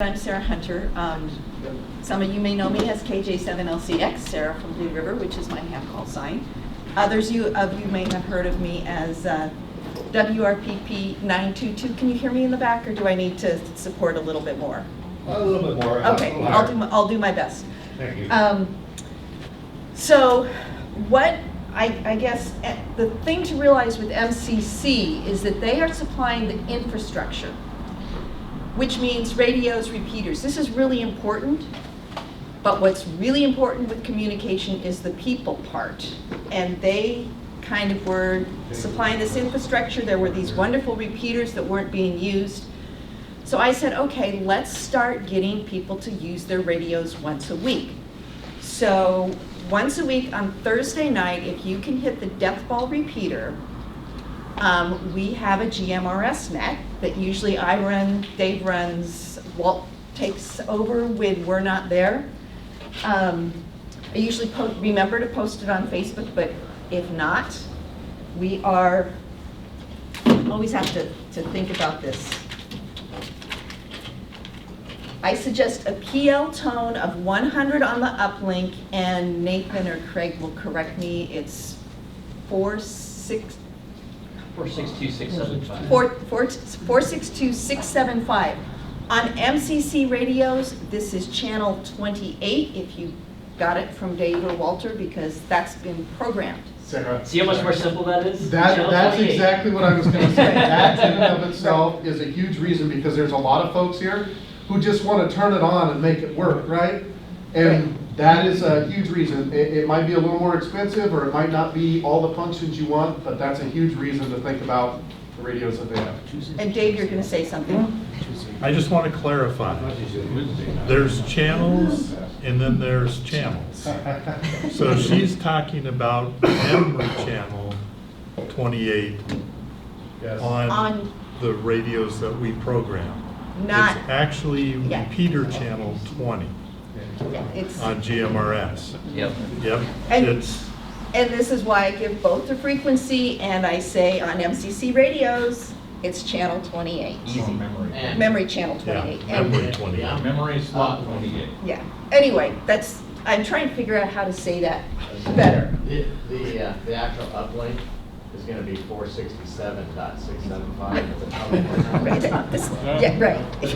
I'm Sarah Hunter. Some of you may know me as KJ7LCX, Sarah from Blue River, which is my ham call sign. Others of you may have heard of me as WRPP 922. Can you hear me in the back, or do I need to support a little bit more? A little bit more. Okay, I'll do my best. Thank you. So what I guess the thing to realize with MCC is that they are supplying the infrastructure, which means radios, repeaters. This is really important, but what's really important with communication is the people part. And they kind of were supplying this infrastructure. There were these wonderful repeaters that weren't being used. So I said, okay, let's start getting people to use their radios once a week. So once a week on Thursday night, if you can hit the death ball repeater, we have a GMRS Net that usually I run, Dave runs, Walt takes over when we're not there. I usually remember to post it on Facebook, but if not, we are, always have to think about this. I suggest a PL tone of 100 on the uplink, and Nathan or Craig will correct me, it's 462-675. On MCC radios, this is channel 28, if you got it from Dave or Walter, because that's been programmed. Sarah, See how much more simple that is? that's exactly what I was going to say. That in and of itself is a huge reason, because there's a lot of folks here who just want to turn it on and make it work, right? And that is a huge reason. It might be a little more expensive, or it might not be all the functions you want, but that's a huge reason to think about the radios that they have. And Dave, you're going to say something? I just want to clarify. There's channels and then there's channels. So she's talking about memory channel 28 Yes. On the radios that we program. not, It's actually Yeah. repeater channel 20 it's, on GMRS. Yep. Yep, And- it's, and this is why I give both the frequency, and I say on MCC radios, it's channel 28. Easy. And Memory channel yeah, 28. And- memory 28. Memory slot 28. Yeah, anyway, I'm trying to figure out how to say that better. The actual uplink is going to be 467.675. Right, yeah, right. The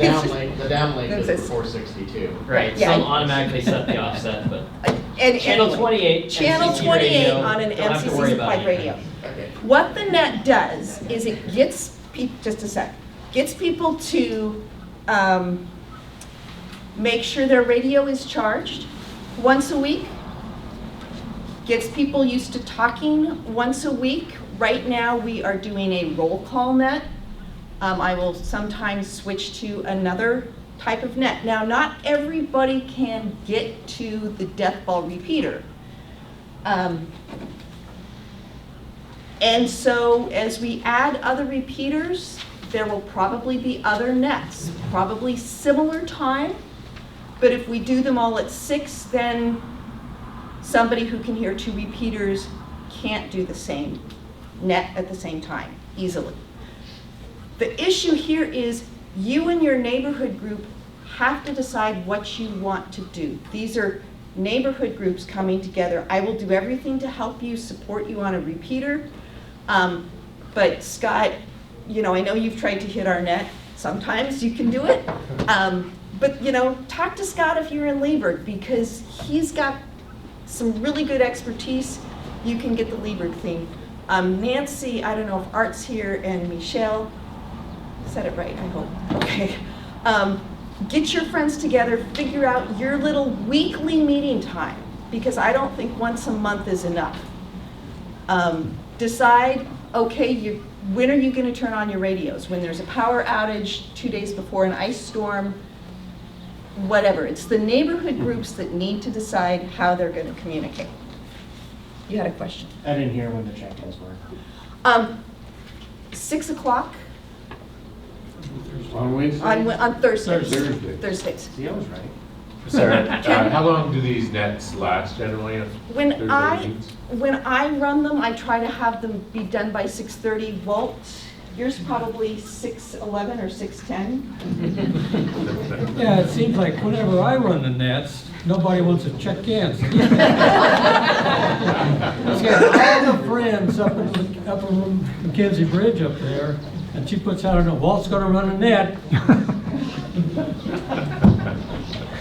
downlink is This is- 462. Right, Yeah. some automatically set the offset, but And channel anyway, 28, Channel MCC 28 radio, on an don't have to worry MCC about supplied radio. anything. Okay. What the net does is it gets people, just a sec, gets people to make sure their radio is charged once a week, gets people used to talking once a week. Right now, we are doing a roll call net. I will sometimes switch to another type of net. Now, not everybody can get to the death ball repeater. And so as we add other repeaters, there will probably be other nets, probably similar time, but if we do them all at 6, then somebody who can hear 2 repeaters can't do the same net at the same time easily. The issue here is you and your neighborhood group have to decide what you want to do. These are neighborhood groups coming together. I will do everything to help you, support you on a repeater. But Scott, I know you've tried to hit our net. Sometimes you can do it. But talk to Scott if you're in Liebert, because he's got some really good expertise. You can get the Liebert thing. Nancy, I don't know if Art's here, and Michelle, said it right, I hope. Okay. Get your friends together, figure out your little weekly meeting time, because I don't think once a month is enough. Decide, okay, when are you going to turn on your radios? When there's a power outage, 2 days before an ice storm, whatever. It's the neighborhood groups that need to decide how they're going to communicate. You had a question? I didn't hear when the check-ins were. 6 o'clock On Wednesday? on Thursdays. Thursday. Thursdays. See, I was right. Sarah, how long do these nets last generally? When I run them, I try to have them be done by 6:30. Walt Yours probably 6'11" or 6'10". Yeah, it seems like whenever I run the nets, nobody wants to check in. She's got all the friends up in Mackenzie Bridge up there, and she puts out, Walt's gonna run a net.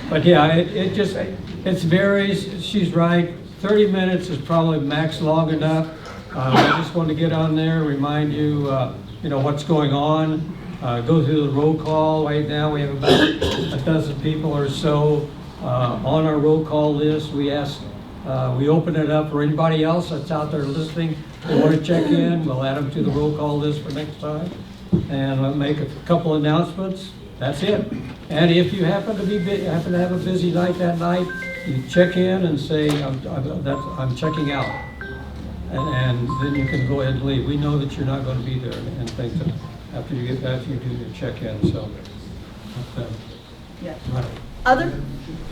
But yeah, it varies. She's right. 30 minutes is probably max long enough. I just want to get on there, remind you, what's going on. Go through the roll call. Right now, we have about a dozen people or so on our roll call list. We open it up for anybody else that's out there listening. They want to check in, we'll add them to the roll call list for next time. And we'll make a couple announcements. That's it. And if you happen to have a busy night that night, you check in and say, I'm checking out. And then you can go ahead and leave. We know that you're not going to be there and things after you get back, you do your check-in. So, Yeah. right. Other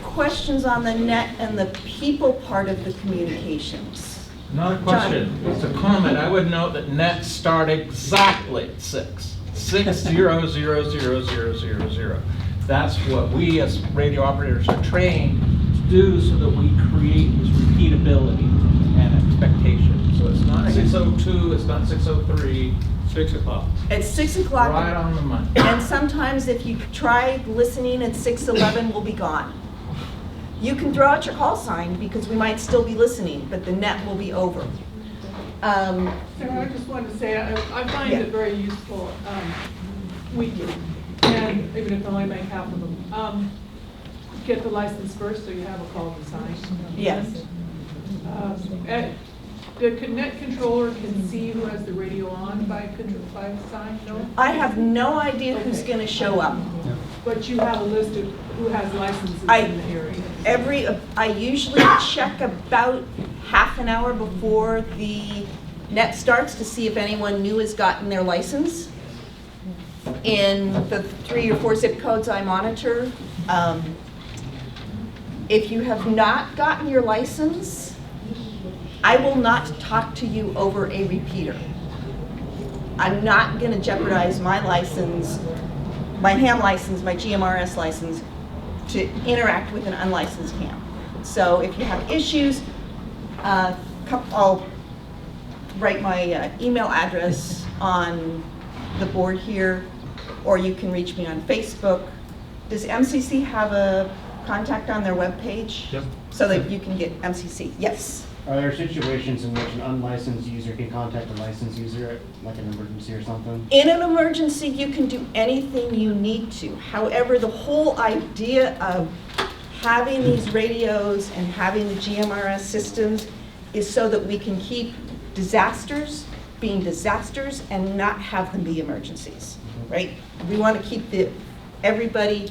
questions on the net and the people part of the communications? Not a question, it's a comment. I would note that nets start exactly at 6:00:00:00. That's what we as radio operators are trained to do so that we create this repeatability and expectation. So it's not 6:02, it's not 6:03, 6 o'clock. At 6 o'clock. Right on the money. And sometimes if you try listening at 6:11, we'll be gone. You can throw out your call sign because we might still be listening, but the net will be over. Sarah, I just wanted to say, I find Yeah. it very useful weekly, and even if I only make half of them. Get the license first, so you have a call to sign. Yes. The net controller can see who has the radio on by sign, no? I have no idea who's going to show up. But you have a list of who has licenses I- in the area. I usually check about half an hour before the net starts to see if anyone new has gotten their license. In the 3 or 4 zip codes I monitor, if you have not gotten your license, I will not talk to you over a repeater. I'm not going to jeopardize my license, my ham license, my GMRS license, to interact with an unlicensed ham. So if you have issues, I'll write my email address on the board here, or you can reach me on Facebook. Does MCC have a contact on their webpage? Yep. So that you can get MCC? Yes. Are there situations in which an unlicensed user can contact a licensed user, like an emergency or something? In an emergency, you can do anything you need to. However, the whole idea of having these radios and having the GMRS systems is so that we can keep disasters being disasters and not have them be emergencies, right? We want to keep everybody,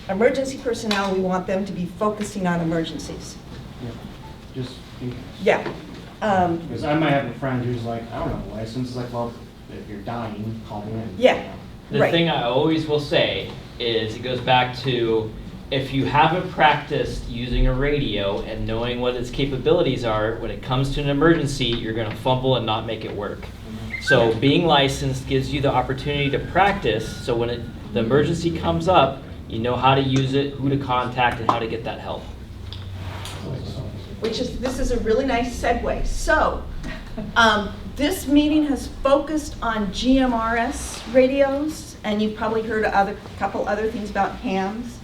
emergency personnel, we want them to be focusing on emergencies. Yeah. Just in case. Yeah. Because I might have a friend who's like, I don't have a license. It's like, well, if you're dying, call me in. Yeah. The Right. thing I always will say is it goes back to if you haven't practiced using a radio and knowing what its capabilities are, when it comes to an emergency, you're going to fumble and not make it work. So being licensed gives you the opportunity to practice, so when the emergency comes up, you know how to use it, who to contact, and how to get that help. This is a really nice segue. So, this meeting has focused on GMRS radios, and you've probably heard a couple other things about hams.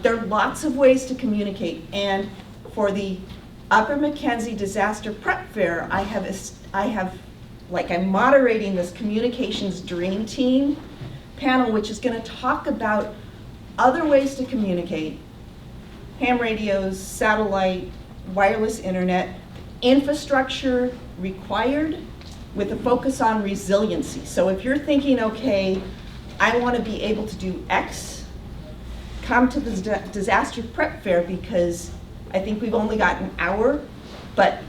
There are lots of ways to communicate, and for the Upper Mackenzie Disaster Prep Fair, I'm moderating this communications dream team panel, which is going to talk about other ways to communicate: ham radios, satellite, wireless internet, infrastructure required with a focus on resiliency. So if you're thinking, okay, I want to be able to do X, come to the disaster prep fair, because I think we've only got an hour, but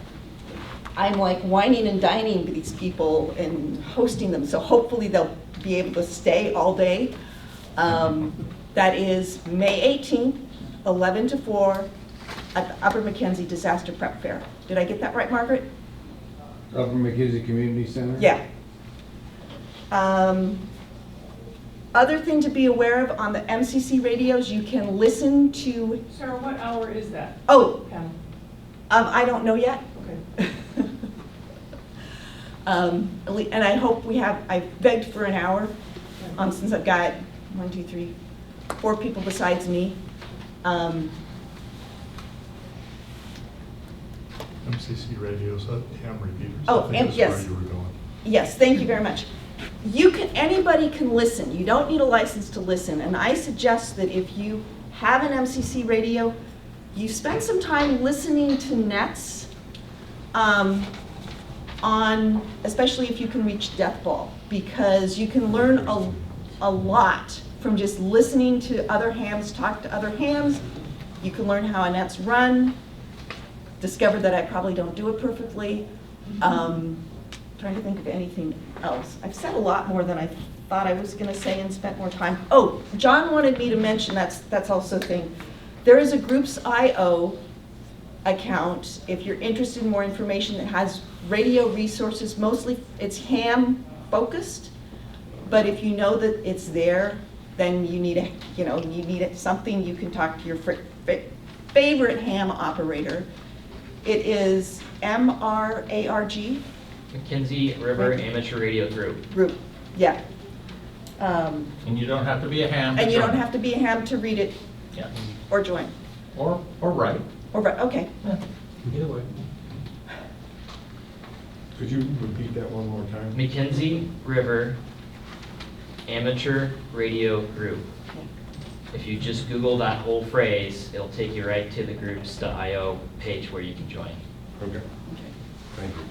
I'm like whining and dining with these people and hosting them. So hopefully they'll be able to stay all day. That is May 18th, 11 to 4 at the Upper Mackenzie Disaster Prep Fair. Did I get that right, Margaret? Upper Mackenzie Community Center? Yeah. Other thing to be aware of on the MCC radios, you can listen to, Sarah, what hour is that oh, panel? I don't know yet. Okay. And I hope I've begged for an hour, since I've got 1, 2, 3, 4 people besides me. MCC radios, ham repeaters. Oh, I think and is yes. where you were going. Yes, thank you very much. Anybody can listen. You don't need a license to listen. And I suggest that if you have an MCC radio, you spend some time listening to nets, especially if you can reach death ball, because you can learn a lot from just listening to other hams talk to other hams. You can learn how a net's run, discover that I probably don't do it perfectly. Trying to think of anything else. I've said a lot more than I thought I was going to say and spent more time. Oh, John wanted me to mention, that's also a thing. There is a Groups.io account if you're interested in more information that has radio resources. Mostly it's ham focused, but if you know that it's there, then you need something you can talk to your favorite ham operator. It is MRARG. McKinsey River Amateur Radio Group. Yeah. And you don't have to be a ham. And you don't have to be a ham to read it Yeah. or join. Or right. Okay. Either way. Could you repeat that one more time? McKinsey River Amateur Radio Group. If you just Google that whole phrase, it'll take you right to the groups.io page where you can join. Okay, thank you.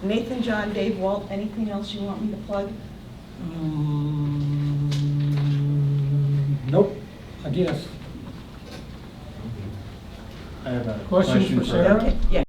Nathan, John, Dave, Walt, anything else you want me to plug? Nope, I guess. I have a Question for Sarah? Okay, yeah.